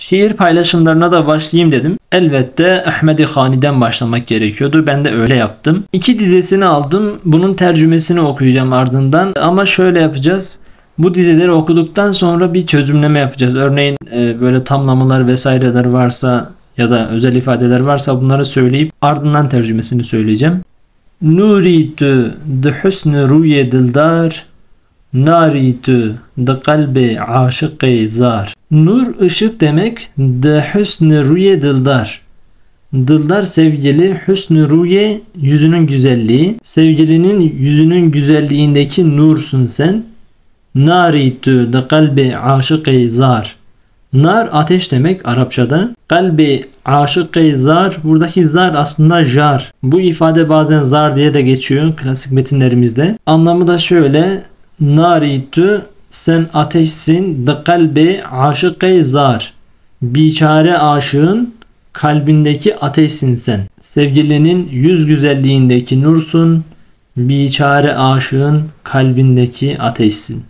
Şiir paylaşımlarına da başlayayım dedim. Elbette Ahmedi Hani'den başlamak gerekiyordu. Ben de öyle yaptım. 2 dizesini aldım. Bunun tercümesini okuyacağım ardından. Ama şöyle yapacağız. Bu dizeleri okuduktan sonra bir çözümleme yapacağız. Örneğin böyle tamlamalar vesaireler varsa ya da özel ifadeler varsa bunları söyleyip ardından tercümesini söyleyeceğim. Nuritu de husn ruye dildar, naritu de kalbi aşık zar. Nur ışık demek, de husn ruye dildar. Dildar sevgili, husn ruye yüzünün güzelliği. Sevgilinin yüzünün güzelliğindeki nursun sen. Naritu de kalbi aşık zar. Nar ateş demek Arapçada. Kalbi aşık zar. Buradaki zar aslında jar. Bu ifade bazen zar diye de geçiyor klasik metinlerimizde. Anlamı da şöyle. Naritu sen ateşsin. De kalbi aşık zar. Biçare aşığın kalbindeki ateşsin sen. Sevgilinin yüz güzelliğindeki nursun. Biçare aşığın kalbindeki ateşsin.